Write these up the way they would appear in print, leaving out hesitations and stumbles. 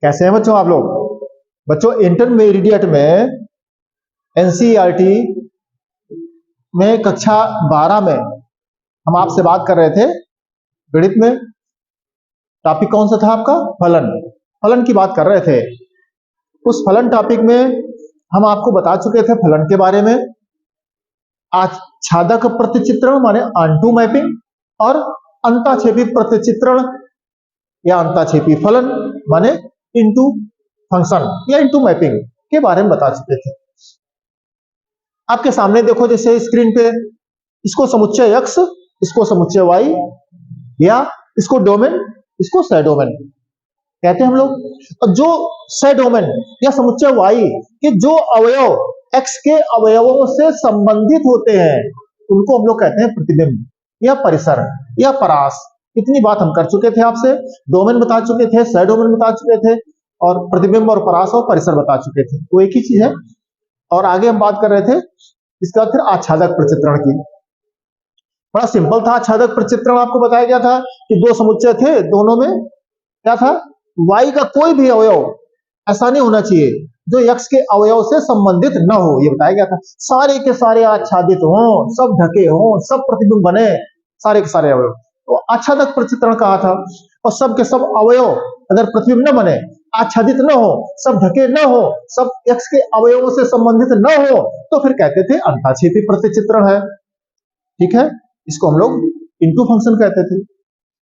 कैसे हैं बच्चों आप लोग? बच्चों इंटरमीडिएट में एनसीईआरटी में कक्षा 12 में हम आपसे बात कर रहे थे गणित में। टॉपिक कौन सा था आपका? फलन। फलन की बात कर रहे थे। उस फलन टॉपिक में हम आपको बता चुके थे फलन के बारे में। आच्छादक प्रतिचित्रण माने ऑनटू मैपिंग और अंताक्षेपी प्रतिचित्रण या अंताक्षेपी फलन माने इनटू फंक्शन या इनटू मैपिंग के बारे में बता चुके थे। आपके सामने देखो जैसे स्क्रीन पे, इसको समुच्चय x, इसको समुच्चय y या इसको डोमेन, इसको सैडोमेन कहते हैं हम लोग। और जो सैडोमेन या समुच्चय y के जो अवयव x के अवयवों से संबंधित होते हैं उनको हम लोग कहते हैं प्रतिबिंब या परिसर या परास। इतनी बात हम कर चुके थे आपसे। डोमेन बता चुके थे, सैडोमेन बता चुके थे और प्रतिबिंब और परास और परिसर बता चुके थे। वो एक ही चीज है। और आगे हम बात कर रहे थे इसका फिर आच्छादक प्रचित्रण की। बड़ा सिंपल था आच्छादक प्रचित्रण। आपको बताया गया था कि दो समुच्चय थे, दोनों में क्या था? y का कोई भी अवयव ऐसा नहीं होना चाहिए जो x के अवयव से संबंधित न हो, ये बताया गया था। सारे के सारे आच्छादित हों, सब ढके हों, सब प्रतिबिंब बने, सारे के सारे अवयव, तो आच्छादक प्रचित्रण कहा था। और सब के सब अवयव अगर प्रतिबिंब न बने, आच्छादित न हो, सब ढके न हो, सब x के अवयवों से संबंधित न हो, तो फिर कहते थे अंताक्षेपी प्रतिचित्रण है। ठीक है, इसको हम लोग इनटू फंक्शन कहते थे।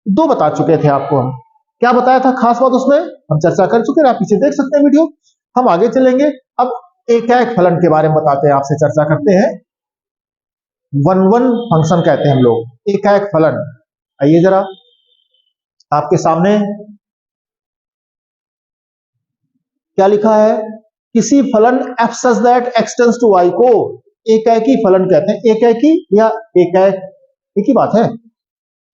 दो बता चुके थे आपको हम। क्या बताया था खास बात उसमें? हम चर्चा कर चुके हैं, आप पीछे देख सकते हैं वीडियो। हम आगे चलेंगे। अब एकाएक फलन के बारे में बताते हैं, आपसे चर्चा करते हैं। वन वन फंक्शन कहते हैं हम लोग, एकाएक फलन। आइए जरा आपके सामने क्या लिखा है? किसी फलन f such that x tends to y को एकाएकी फलन कहते हैं। एकाएकी या एकाएक एक ही बात है।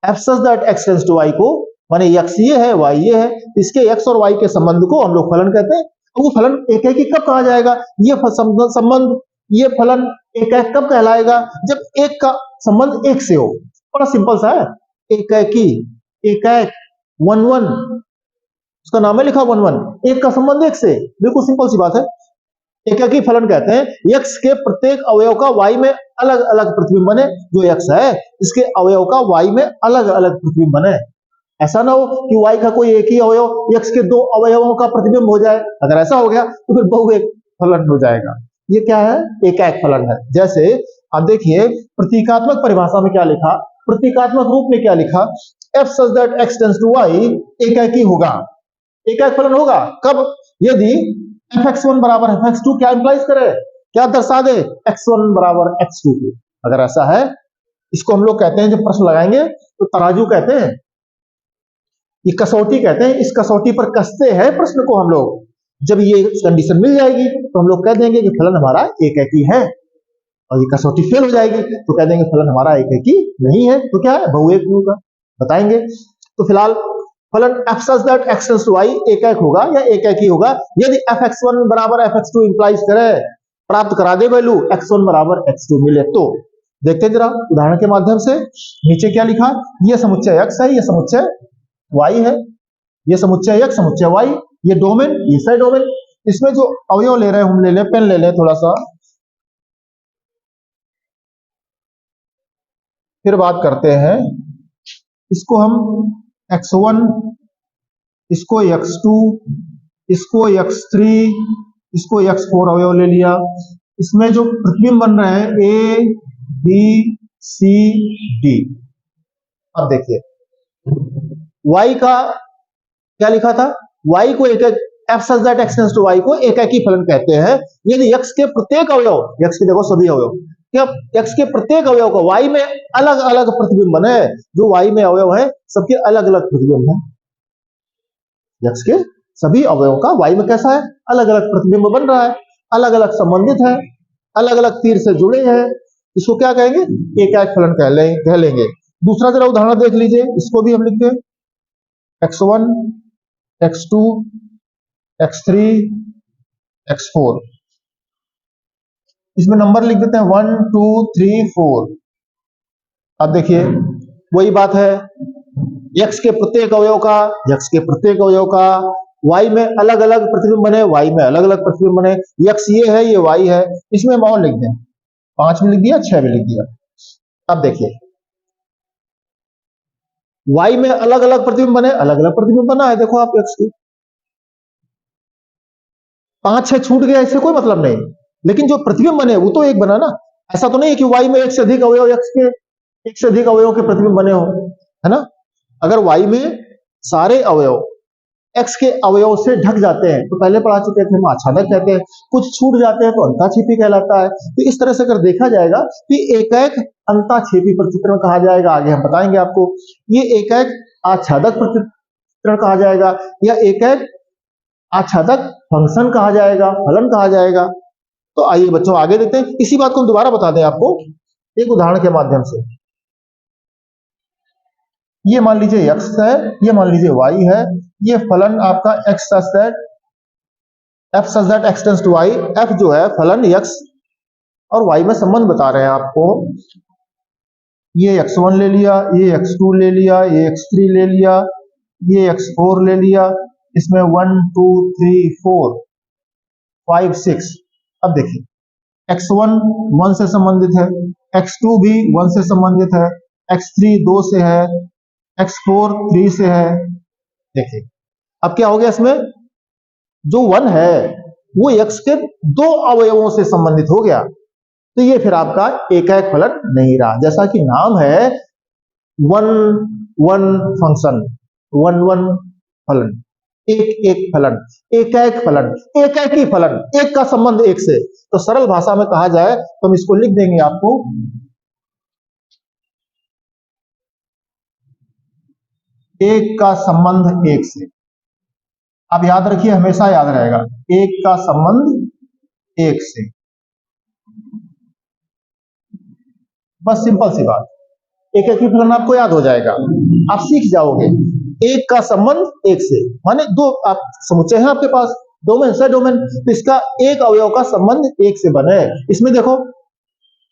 f such that x tends to y को माने x ये है, y ये है, इसके x और y के संबंध को हम लोग फलन कहते हैं। तो वो फलन एकाएकी कब कहा जाएगा? ये संबंध, ये फलन एकाएक कब कहलाएगा? जब एक का संबंध एक से हो। बड़ा सिंपल सा है। एकाएकी, एकाएक, वन वन, उसका नाम है लिखा वन वन, एक का संबंध एक से, बिल्कुल सिंपल सी बात है। एकाकी फलन कहते हैं x के प्रत्येक अवयव का y में अलग अलग प्रतिबिंब बने। जो x है इसके अवयव का y में अलग अलग प्रतिबिंब बने। ऐसा ना हो कि y का कोई एक ही अवयव x के दो अवयवों का प्रतिबिंब हो जाए। अगर ऐसा हो गया तो फिर बहुएक फलन हो जाएगा। ये क्या है? एकाएक फलन है। जैसे आप देखिए प्रतीकात्मक परिभाषा में क्या लिखा, प्रतीकात्मक रूप में क्या लिखा? f such that x tends to y एकाएकी होगा। एकाएक फलन होगा कब? यदि fx1 बराबर fx2 क्या इंप्लाइज करे, क्या दर्शा दे? x1 बराबर x2 को। अगर ऐसा है, इसको हम लोग कहते हैं, जब प्रश्न लगाएंगे तो तराजू कहते हैं, ये कसौटी कहते हैं। इस कसौटी पर कसते हैं प्रश्न को हम लोग। जब ये कंडीशन मिल जाएगी तो हम लोग कह देंगे कि फलन हमारा एकाएकी है। और ये कसौटी फेल हो जाएगी तो कह देंगे फलन हमारा एकाएकी नहीं है। तो क्या है? बहुएकी होगा, बताएंगे। तो फिलहाल फलन f such that x tends to y एकाएक होगा या एकाएकी होगा यदि fx1 बराबर fx2 इंप्लाइज करे, प्राप्त करा दे वैल्यू x1 बराबर x2 मिले तो। देखते हैं जरा उदाहरण के माध्यम से। नीचे क्या लिखा? ये समुच्चय x है, ये समुच्चय y है। ये समुच्चय x, समुच्चय y, ये डोमेन, ये सैडोमेन। इसमें जो अवयव ले रहे हैं, हम ले लें, पेन ले लें थोड़ा सा, फिर बात करते हैं। इसको हम x1, इसको x2, इसको x3, इसको x4 अवयव ले लिया। इसमें जो प्रतिबिंब बन रहे हैं a, b, c, d। अब देखिए y का क्या लिखा था? y को एक f such that x tends to y को एकाएकी फलन कहते हैं यदि x के प्रत्येक अवयव, x के देखो सभी अवयव, x के प्रत्येक अवयव को y में अलग अलग प्रतिबिंब बने। जो y में अवयव है सबके अलग अलग प्रतिबिंब है। x के सभी अवयवों का y में कैसा है? अलग अलग प्रतिबिंब बन रहा है, अलग अलग संबंधित है, अलग अलग तीर से जुड़े हैं। इसको क्या कहेंगे? एकाएक फलन कह लेंगे। दूसरा जरा उदाहरण देख लीजिए, इसको भी हम लिखते हैं x1, x2, x3, x4। इसमें नंबर लिख देते हैं 1 2 3 4। अब देखिए वही बात है, x के प्रत्येक अवयव का y में अलग अलग प्रतिबिंब बने, y में अलग अलग प्रतिबिंब बने, x ये है, ये y है, इसमें और लिख दें, 5 भी लिख दिया, 6 भी लिख दिया। अब देखिए y में अलग अलग प्रतिबिंब बने, अलग अलग प्रतिबिंब बना है, देखो आप x की 5 6 छूट गया, इससे कोई मतलब नहीं, लेकिन जो प्रतिबिंब बने वो तो एक बना ना। ऐसा तो नहीं है कि y में एक से अधिक अवयव, x के एक से अधिक अवयव के प्रतिबिंब बने हो, है ना। अगर y में सारे अवयव x के अवयव से ढक जाते हैं तो पहले पढ़ा चुके थे, हम आच्छादक कहते हैं, कुछ छूट जाते हैं तो अंताक्षेपी कहलाता है। तो इस तरह से अगर देखा जाएगा कि एकाएक अंताक्षेपी प्रतिचित्रण कहा जाएगा, आगे हम बताएंगे आपको। ये एकाएक आच्छादक प्रतिचित्रण कहा जाएगा, या एकाएक आच्छादक फंक्शन कहा जाएगा, फलन कहा जाएगा। तो आइए बच्चों आगे देखते हैं, इसी बात को हम दोबारा बता दें आपको एक उदाहरण के माध्यम से। ये मान लीजिए x है, ये मान लीजिए y है, ये फलन आपका x such that f such that x tends to y, f जो है फलन x और y में संबंध बता रहे हैं आपको। ये x1 ले लिया, ये x2 ले लिया, ये x3 ले लिया, ये x4 ले लिया, इसमें 1 2 3 4 5 6। अब देखिए x1 1 से संबंधित है, x2 भी 1 से संबंधित है, x3 2 से है, x4 3 से है। देखिए अब क्या हो गया, इसमें जो 1 है वो x के 2 अवयवों से संबंधित हो गया, तो ये फिर आपका एकाएक फलन नहीं रहा। जैसा कि नाम है 1 1 फंक्शन, 1 1 फलन, एक एक फलन, एकाएक फलन, एकाएकी फलन, एक का संबंध एक से। तो सरल भाषा में कहा जाए तो हम इसको लिख देंगे आपको, एक का संबंध एक से। अब याद रखिए, हमेशा याद रहेगा, एक का संबंध एक से, बस सिंपल सी बात। एक एक फलन आपको याद हो जाएगा, आप सीख जाओगे। एक का संबंध एक से माने दो आप समुच्चय हैं आपके पास, डोमेन से डोमेन, तो इसका एक अवयव का संबंध एक से बने। इसमें देखो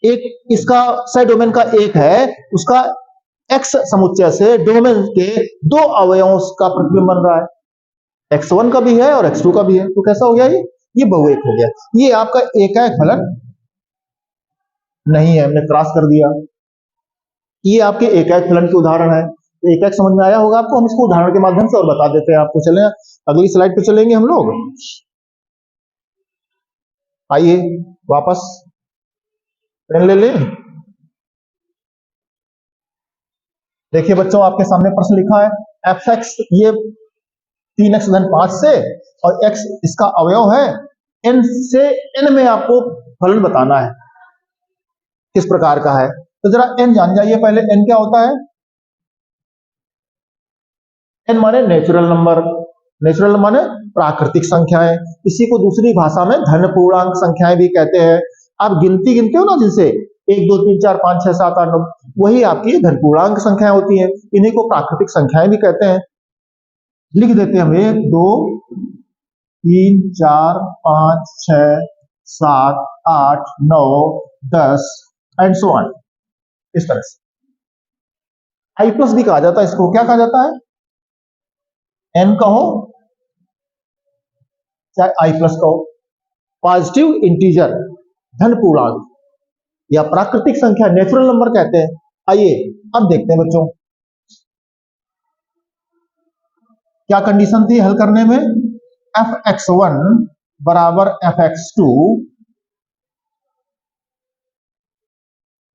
एक इसका से डोमेन का एक है, उसका एक्स समुच्चय से डोमेन के 2 अवयवों का प्रतिबिंब बन रहा है, x1 का भी है और x2 का भी है। तो कैसा हो गया ये बहुएक हो गया। ये आपका एकाएक फलन नहीं है, हमने क्रॉस कर दिया। ये आपके एकाएक फलन के उदाहरण है। तो एकाएक समझ में आया होगा आपको, हम इसको उदाहरण के माध्यम से और बता देते हैं आपको। चलें अगली स्लाइड पे चलेंगे हम लोग। आइए वापस पेन ले लें। देखिए बच्चों आपके सामने प्रश्न लिखा है, एफ एक्स ये 3x धन 5 से और x इसका अवयव है, n से n में आपको फलन बताना है, किस प्रकार का है। तो जरा n जान जाइए पहले, n क्या होता है। n माने नेचुरल नंबर, नेचुरल माने प्राकृतिक संख्याएं, इसी को दूसरी भाषा में धन पूर्णांक संख्याएं भी कहते हैं। आप गिनती गिनते हो ना, जिनसे 1 2 3 4 5 6 7 8 9, वही आपकी धन पूर्णांक संख्याएं होती हैं, इन्हीं को प्राकृतिक संख्याएं भी कहते हैं। लिख देते हैं हम 1 2 3 4 5 6 7 8 9 10 एंड सो ऑन, इस तरह से। आई प्लस भी कहा जाता है इसको, क्या कहा जाता है, एन कहो चाहे आई प्लस कहो, पॉजिटिव इंटीजर धन पूर्णांक या प्राकृतिक संख्या नेचुरल नंबर कहते हैं। आइए अब देखते हैं बच्चों क्या कंडीशन थी हल करने में। fx1 बराबर fx2,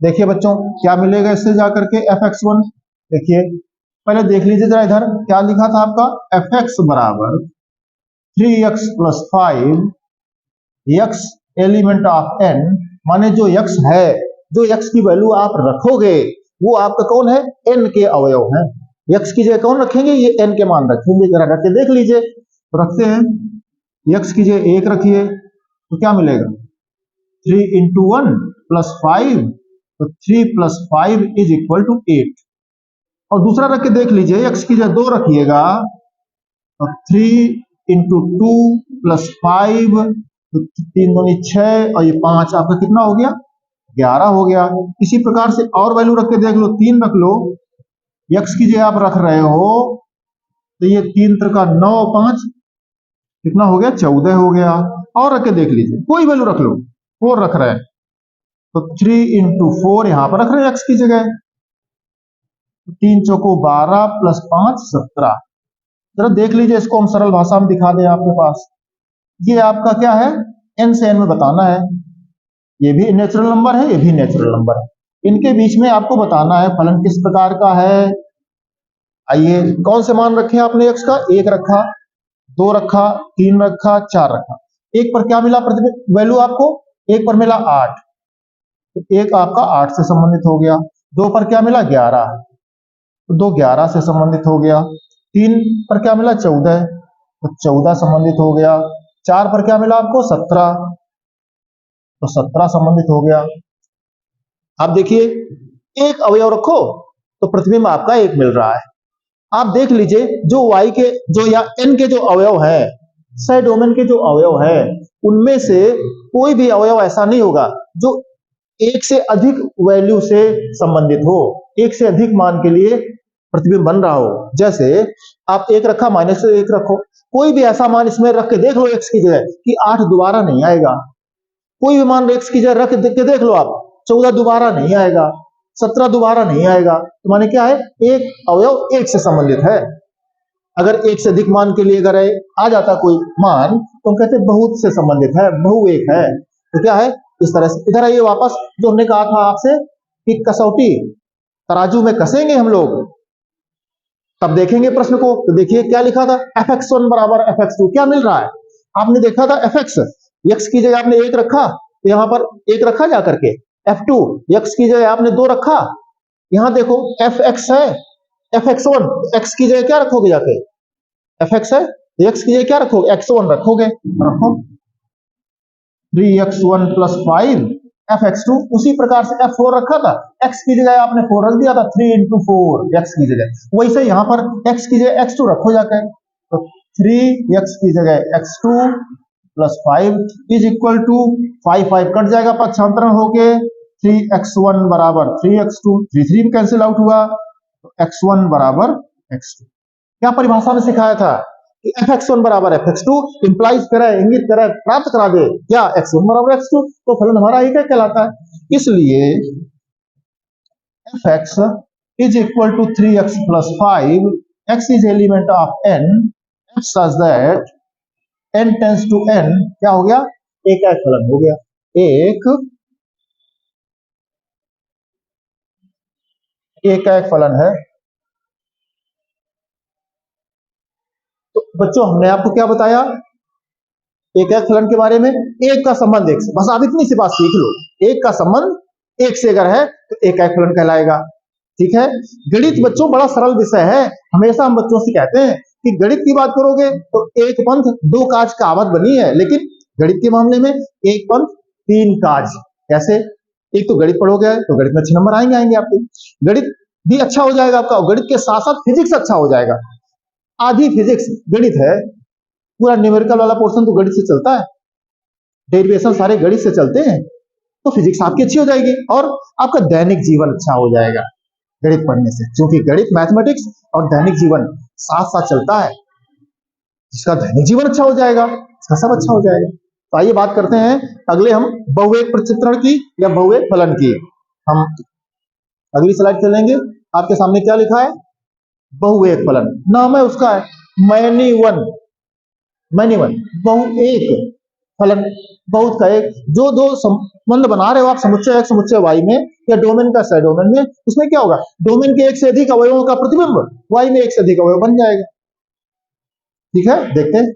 देखिए बच्चों क्या मिलेगा इससे जाकर के fx1। देखिए पहले देख लीजिए जरा, इधर क्या लिखा था आपका, fx बराबर 3x plus 5 x element of n, माने जो x है, जो x की वैल्यू आप रखोगे वो आपका कौन है, n के अवयव हैं। x की जगह कौन रखेंगे, ये n के मान रखेंगे। जरा रख के देख लीजिए, तो रखते हैं, x की जगह 1 रखिए तो क्या मिलेगा, 3 इंटू 1 प्लस 5, तो 3 प्लस 5 इज इक्वल टू 8। और दूसरा रख के देख लीजिए, x की जगह 2 रखिएगा तो 3 इंटू 2 प्लस 5, तो 3 दूनी 6 और ये 5 आपका कितना हो गया, 11 हो गया। इसी प्रकार से और वैल्यू रख के देख लो, 3 रख लो, x की जगह आप रख रहे हो तो ये 3 3 9 5 कितना हो गया, 14 हो गया। और रख के देख लीजिए, कोई वैल्यू रख लो, 4 रख रहे हैं तो 3 इंटू 4 यहां पर रख रहे हैं एक्स की जगह। 3 चौको 12 प्लस 5 17। जरा देख लीजिए, इसको हम सरल भाषा में दिखा दें आपके पास। ये आपका क्या है, एन से एन में बताना है। ये भी नेचुरल नंबर है, ये भी नेचुरल नंबर है। इनके बीच में आपको बताना है फलन किस प्रकार का है। आइए, कौन से मान रखे आपने एक्स का, 1 रखा, 2 रखा, 3 रखा, 4 रखा। एक पर क्या मिला प्रतिबिंब वैल्यू आपको, एक पर मिला 8, तो एक आपका 8 से संबंधित हो गया। 2 पर क्या मिला, 11, तो 2 11 से संबंधित हो गया। 3 पर क्या मिला, 14, तो 14 संबंधित हो गया। 4 पर क्या मिला आपको, 17, तो 17 संबंधित हो गया। आप देखिए, एक अवयव रखो तो प्रतिबिंब आपका एक मिल रहा है। आप देख लीजिए, जो y के जो या n के जो अवयव है, सह डोमेन के जो अवयव है, उनमें से कोई भी अवयव ऐसा नहीं होगा जो एक से अधिक वैल्यू से संबंधित हो, एक से अधिक मान के लिए प्रतिबिंब बन रहा हो। जैसे आप 1 रखा, -1 रखो, कोई भी ऐसा मान इसमें रख के देख लो x की जगह कि 8 दोबारा नहीं आएगा। कोई भी मान x की जगह रख के देख लो आप, 14 दोबारा नहीं आएगा, 17 दोबारा नहीं आएगा। तो माने क्या है, एक अवयव एक से संबंधित है। अगर एक से अधिक मान के लिए अगर आ जाता कोई मान, तो हम कहते बहुत से संबंधित है, बहु एक है। तो क्या है, इस तरह से। इधर आइए वापस, जो हमने कहा था आपसे कि कसौटी तराजू में कसेंगे हम लोग, तब देखेंगे प्रश्न को। तो देखिए क्या लिखा था, fx1 बराबर fx2, क्या मिल रहा है, आपने देखा था fx, x की जगह आपने 1 रखा, तो यहां पर 1 रखा जा करके। f2, x की जगह आपने 2 रखा, यहां देखो fx है, fx1, x की जगह क्या रखोगे जाके, fx है, x की जगह क्या रखोगे, x1 रखोगे, रखो 3x1 प्लस 5 fx2। उसी प्रकार से f4 रखा था, x की जगह आपने 4 रख दिया था, 3 इंटू 4 x की जगह। वैसे यहां पर x की जगह x2 रखो जाकर, तो 3x की जगह x2 plus 5 is equal to 5 cut जाएगा पक्षांतरण होके, 3x1 बराबर 3x2, 3 कैंसिल आउट हुआ, तो x1 बराबर x2। क्या परिभाषा में सिखाया था कि fx1 बराबर fx2 इंप्लाइज करे, इंगित करे, प्राप्त करा दे क्या, x1 बराबर x2, तो फलन हमारा ही क्या कहलाता है। इसलिए fx is equal to 3x plus 5, x is element of n, f such that n tends to n, क्या हो गया, एक फलन हो गया, एक फलन है। तो बच्चों, हमने आपको क्या बताया, एक फलन के बारे में, एक का संबंध एक से, बस आप इतनी सी बात सीख लो, एक का संबंध एक से अगर है तो एक फलन कहलाएगा। ठीक है, गणित बच्चों बड़ा सरल विषय है। हमेशा हम बच्चों से कहते हैं कि गणित की बात करोगे तो एक पंथ दो काज कहावत बनी है, लेकिन गणित के मामले में एक पंथ तीन काज। कैसे, एक तो गणित पढ़ोगे तो गणित में अच्छे नंबर आएंगे आपके, गणित भी अच्छा हो जाएगा आपका, गणित के साथ साथ फिजिक्स अच्छा हो जाएगा। आधी फिजिक्स गणित है, पूरा न्यूमेरिकल वाला पोर्शन तो गणित से चलता है, डेरिवेशन सारे गणित से चलते हैं, तो फिजिक्स आपकी अच्छी हो जाएगी और आपका दैनिक जीवन अच्छा हो जाएगा गणित पढ़ने से, क्योंकि गणित, मैथमेटिक्स और दैनिक जीवन साथ साथ चलता है। जिसका दैनिक जीवन अच्छा हो जाएगा, इसका सब अच्छा हो जाएगा। तो आइए बात करते हैं अगले हम बहुएक प्रचित्रण की या बहुएक फलन की। हम अगली स्लाइड चलेंगे, आपके सामने क्या लिखा है, बहुएक फलन, नाम है उसका है मैनी वन, बहुएक फलन, बहुत का एक। जो दो संबंध बना रहे हो आप, समुच्चय x समुच्चय y में, या डोमेन का सह डोमेन में, उसमें क्या होगा, डोमेन के एक से अधिक अवयवों का प्रतिबिंब y में एक से अधिक अवयव बन जाएगा। ठीक है, देखते हैं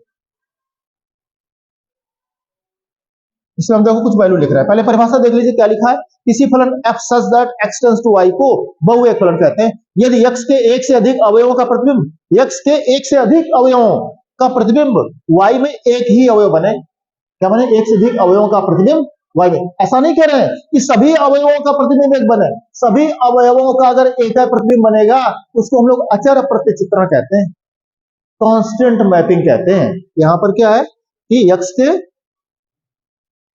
इसमें हम देखो कुछ वैल्यू लिख रहा है। पहले परिभाषा देख लीजिए क्या लिखा है, किसी फलन f such that x tends to y को बहुएक फलन कहते हैं यदि x के एक से अधिक अवयवों का प्रतिबिंब, x के एक से अधिक अवयवों का प्रतिबिंब y में एक ही अवयव बने। क्या बने, एक से अधिक अवयवों का प्रतिबिंब y में। ऐसा नहीं कह रहे हैं कि सभी अवयवों का प्रतिबिंब एक बने, सभी अवयवों का अगर एक प्रतिबिंब बनेगा उसको हम लोग अचर प्रतिचित्रण कहते हैं, कांस्टेंट मैपिंग कहते हैं। यहां पर क्या है कि x के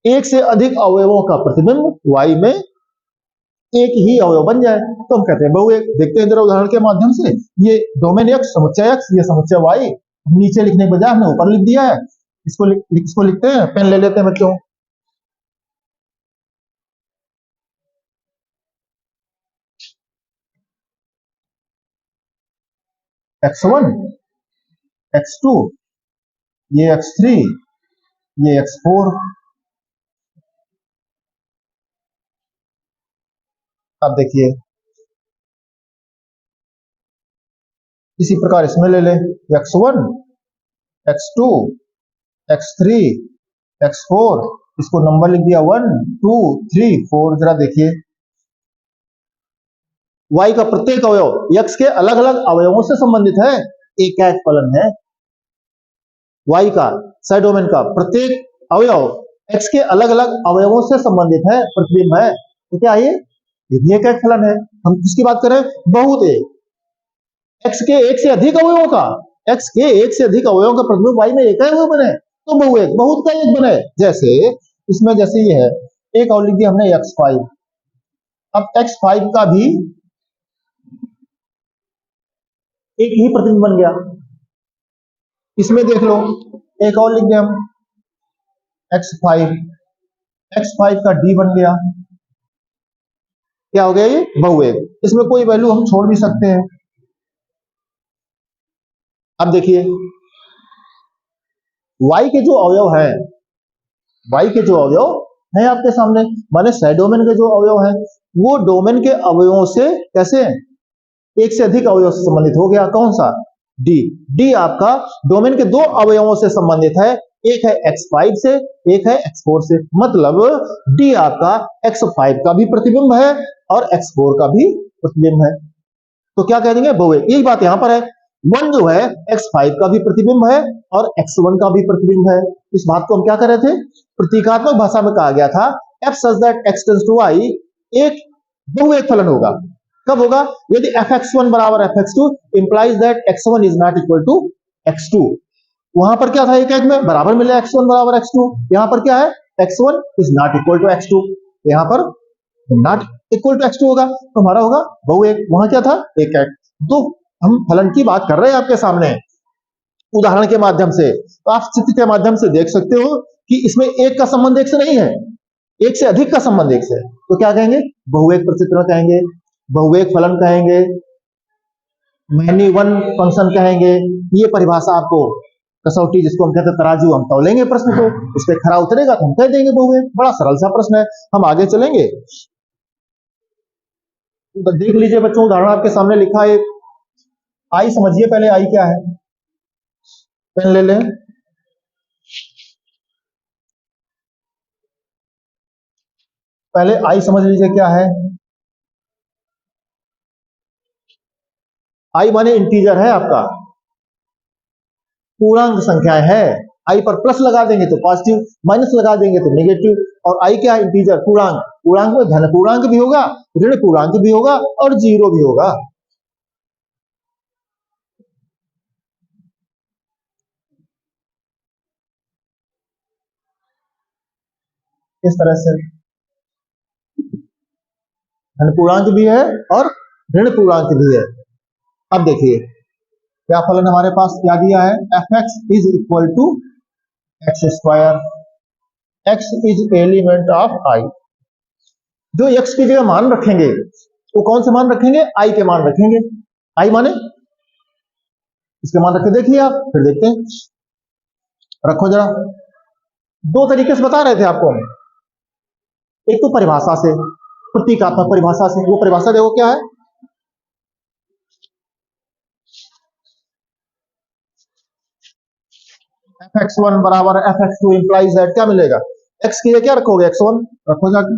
एक से अधिक अवयवों का प्रतिबिंब y में एक ही अवयव बन जाए तो हम कहते हैं बहुएक। देखते हैं जरा उदाहरण के माध्यम से, ये डोमेन x, समुच्चय x, ये समुच्चय y, नीचे लिखने के बजाय हमने ऊपर लिख दिया है। इसको लिखते हैं, पेन ले लेते हैं बच्चों। x1, x2, ये x3, ये x4। अब देखिए इसी प्रकार इसमें ले ले, x1, x2, x3, x4, इसको नंबर लिख दिया 1 2 3 4। जरा देखिए y का प्रत्येक अवयव x के अलग अलग अवयवों से संबंधित है, एक फलन है। y का साइड डोमेन का प्रत्येक अवयव x के अलग अलग अवयवों से संबंधित है, प्रतिबिंब है। तो क्या ये भी एक फलन है। हम किसकी बात करें, बहुत x के एक से अधिक अवयवों का, x के एक से अधिक अवयवों का प्रतिबिंब y में एक अवयव बने तो बहुत का एक बने। जैसे इसमें जैसे ये है, एक और लिख दिया हमने x5, अब x5 का भी एक ही प्रतिबिंब बन गया। इसमें देख लो एक और लिख दिया हम x5, x5 का d बन गया। क्या हो गया ये बहुएक। इसमें कोई वैल्यू हम छोड़ भी सकते हैं। अब देखिए y के जो अवयव है, y के जो अवयव है आपके सामने, माने सह डोमेन के जो अवयव है वो डोमेन के अवयवों से कैसे एक से अधिक अवयव से संबंधित हो गया। कौन सा, डी आपका डोमेन के दो अवयवों से संबंधित है, एक है x5 से, एक है x4 से। मतलब डी आपका x5 का भी प्रतिबिंब है और x4 का भी प्रतिबिंब है। तो क्या कह देंगे, बहुएक। यही बात यहां पर है, 1 जो है x5 का भी प्रतिबिंब है और x1 का भी प्रतिबिंब है। इस बात को हम क्या कर रहे थे, प्रतीकात्मक भाषा में कहा गया था f such that x tends to y एक बहुएक फलन होगा। कब होगा, यदि fx1 बराबर fx2 implies that x1 is not equal to x2। वहां पर क्या था, एक में बराबर मिले x1 बराबर x2, यहां पर क्या है x1 is not equal to x2, यहां पर नॉट इक्वल टू x2 होगा तो हमारा होगा बहुएक। वहां क्या था, एक। तो हम फलन की बात कर रहे हैं आपके सामने उदाहरण के माध्यम से, तो आप चित्र के माध्यम से देख सकते हो कि इसमें एक का संबंध एक से नहीं है, एक से अधिक का संबंध एक से। तो क्या कहेंगे, बहुएक प्रचित्रण कहेंगे, बहुएक फलन कहेंगे, मैनी वन फंक्शन कहेंगे। ये परिभाषा आपको कसौटी जिसको हम कहते हैं तराजू, हम तौलेंगे प्रश्न को, इस पे खरा उतरेगा तो हम कह देंगे बहुएक। बड़ा सरल सा प्रश्न है, हम आगे चलेंगे। तो देख लीजिए बच्चों, उदाहरण आपके सामने लिखा है, आई समझिए पहले आई क्या है, पेन ले लें। पहले आई समझ लीजिए क्या है। आई माने इंटीजर है आपका, पूर्णांक संख्या है। आई पर प्लस लगा देंगे तो पॉजिटिव, माइनस लगा देंगे तो नेगेटिव। और आई क्या है, इंटीजर, पूर्णांक। पूर्णांक में धन पूर्णांक भी होगा, ऋण पूर्णांक भी होगा और जीरो भी होगा। इस तरह से धन पूर्णांक भी है और ऋण पूर्णांक भी है। अब देखिए क्या फलन हमारे पास क्या दिया है, f x is equal to x square, x is element of I. जो एक्स की जगह मान रखेंगे वो कौन से मान रखेंगे, आई के मान रखेंगे। आई माने इसके मान रखे, देखिए आप फिर देखते हैं। रखो जरा, दो तरीके से बता रहे थे आपको हम, एक तो परिभाषा से, प्रतीकात्मक परिभाषा से। वो परिभाषा देखो क्या है, fx1 बराबर fx2 इंप्लाइज दैट, क्या मिलेगा, x की जगह क्या रखोगे, x1 रखो जाके,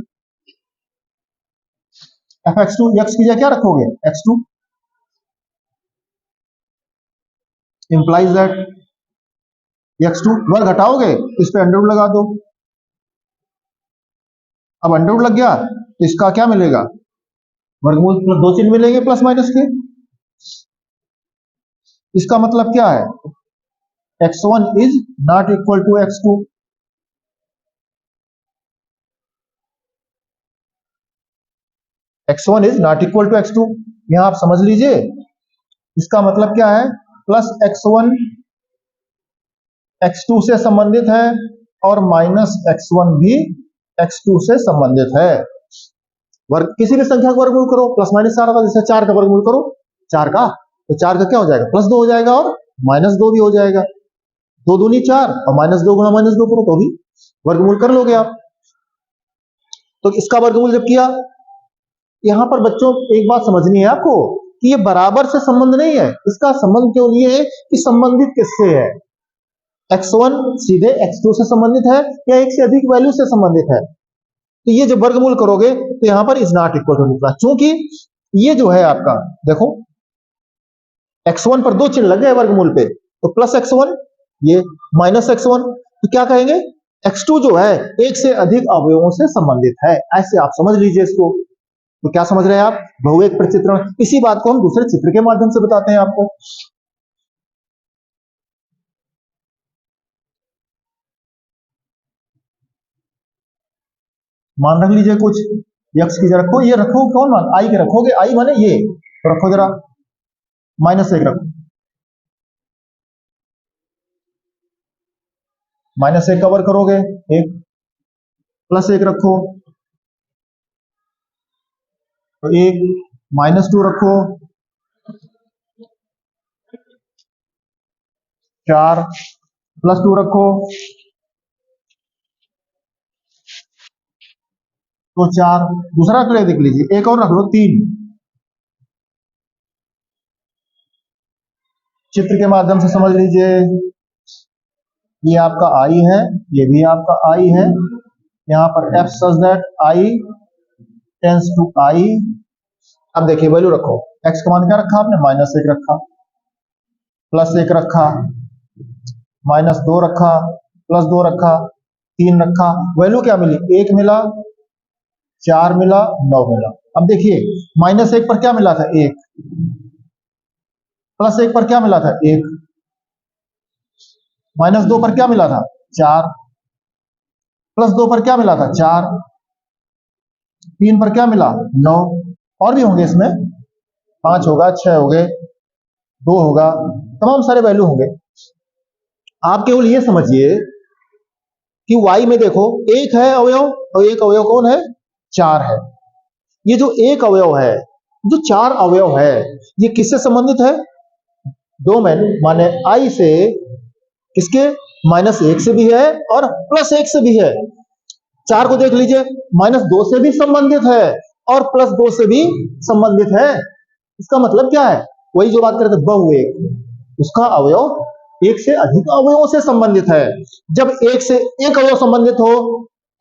fx2 x की जगह क्या रखोगे, x2 इंप्लाइज दैट x2 वर्ग हटाओगे इस पे अंडर लगा दो। अब अंडर लग गया तो इसका क्या मिलेगा, वर्गमूल प्लस दो चिन्ह मिलेंगे प्लस माइनस के। इसका मतलब क्या है, x1 is not equal to x2। x1 is not equal to x2, यहां आप समझ लीजिए। इसका मतलब क्या है, प्लस x1 x2 से संबंधित है और माइनस x1 भी x2 से संबंधित है। वर्ग किसी भी संख्या का वर्गमूल करो, प्लस माइनस 4 होगा, जैसे 4 का वर्गमूल करो 4 का, तो 4 का क्या हो जाएगा, +2 हो जाएगा और -2 भी हो जाएगा। 2 दूनी 4 और -2 गुणा -2 करो तो भी वर्गमूल कर लोगे आप। तो इसका वर्गमूल जब किया, यहां पर बच्चों एक बात समझनी है आपको कि ये बराबर से संबंध नहीं है, इसका संबंध केवल ये है कि संबंधित किससे है, x1 सीधे x2 से संबंधित है या एक से अधिक वैल्यू से संबंधित है। तो ये जब वर्गमूल करोगे तो यहां पर इज नॉट इक्वल टू निकला, क्योंकि ये जो है आपका देखो x1 पर 2 चिन्ह लग गए वर्गमूल पे, तो प्लस x1 ये माइनस x1, तो क्या कहेंगे x2 जो है एक से अधिक अवयवों से संबंधित है, ऐसे आप समझ लीजिए इसको। तो क्या समझ रहे हैं आप, बहुएक प्रचित्रण। इसी बात को हम दूसरे चित्र के माध्यम से बताते हैं आपको। मान रख लीजिए कुछ यक्स की जरा रखो, ये रखो कौन मान, आई के रखोगे, आई माने ये, तो रखो जरा -1 रखो, -1 का वर्ग करोगे 1, +1 रखो तो 1, -2 रखो 4, +2 रखो तो 4, दूसरा रख ले, देख लीजिए एक और रख लो 3। चित्र के माध्यम से समझ लीजिए, ये आपका आई है, ये भी आपका आई है, यहां पर f such that i tends to i। अब देखिए वैल्यू रखो, x का मान क्या रखा आपने, -1 रखा, +1 रखा, -2 रखा, +2 रखा, 3 रखा, वैल्यू क्या मिली, 1 मिला, 4 मिला, 9 मिला। अब देखिए -1 पर क्या मिला था, 1, +1 पर क्या मिला था, 1, -2 पर क्या मिला था, 4, +2 पर क्या मिला था, 4, 3 पर क्या मिला, 9, और भी होंगे इसमें, 5 होगा, 6 हो गए, 2 होगा, तमाम सारे वैल्यू होंगे। आप केवल ये समझिए कि y में देखो एक है अवयव, और एक अवयव कौन है, 4 है। ये जो एक अवयव है, जो 4 अवयव है, ये किससे संबंधित है, डोमेन माने i से, किसके, -1 से भी है और +1 से भी है। 4 को देख लीजिए, -2 से भी संबंधित है और +2 से भी संबंधित है। इसका मतलब क्या है, वही जो बात करते हैं बहुएक, उसका अवयव एक से अधिक अवयवों से संबंधित है। जब एक से एक अवयव संबंधित हो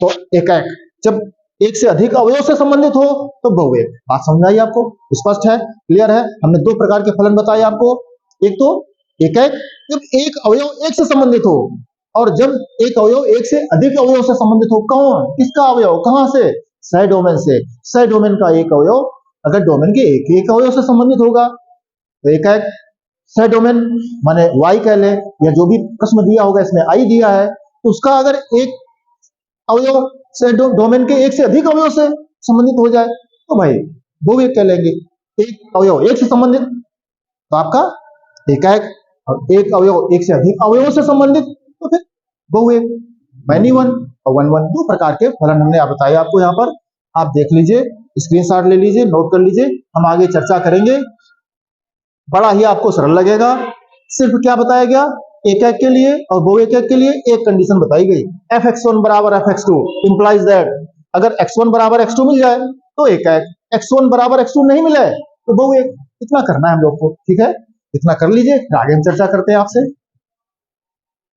तो एकाएक, जब एक से अधिक अवयव से संबंधित हो तो बहुएक। बात समझ आई आपको, स्पष्ट है, क्लियर है। हमने 2 प्रकार के फलन बताए आपको, एक तो एकाएक जब एक अवयव एक से संबंधित हो, और जब एक अवयव एक से अधिक अवयव से संबंधित हो। कौन, किसका अवयव, कहां से, सह डोमेन से। सह डोमेन का एक अवयव अगर डोमेन के एक अवयव से संबंधित होगा तो एकाएक। सह डोमेन माने y कह ले, या जो भी प्रश्न दिया होगा इसमें i दिया है, तो उसका अगर एक अवयव सह डोमेन के एक से अधिक अवयव से संबंधित हो जाए तो भाई बहुएक कह लेंगे। एक अवयव एक से संबंधित तो आपका एकाएक, और एक अवयव एक से अधिक अवयवों से संबंधित तो फिर बहुएक। मैनी वन और वन वन, 2 प्रकार के फलन हमने आप बताए आपको, यहाँ पर आप देख लीजिए, स्क्रीनशॉट ले लीजिए, नोट कर लीजिए, हम आगे चर्चा करेंगे। बड़ा ही आपको सरल लगेगा। सिर्फ क्या बताया गया, एकाएक के लिए और बहुएक के लिए एक कंडीशन बताई गई, f(x1) बराबर f(x2) इंप्लाइज दैट अगर x1 बराबर x2 मिल जाए तो एकाएक, x1 बराबर x2 नहीं मिले तो बहुएक। इतना करना है हम लोग को, ठीक है, इतना कर लीजिए, आगे हम चर्चा करते हैं आपसे।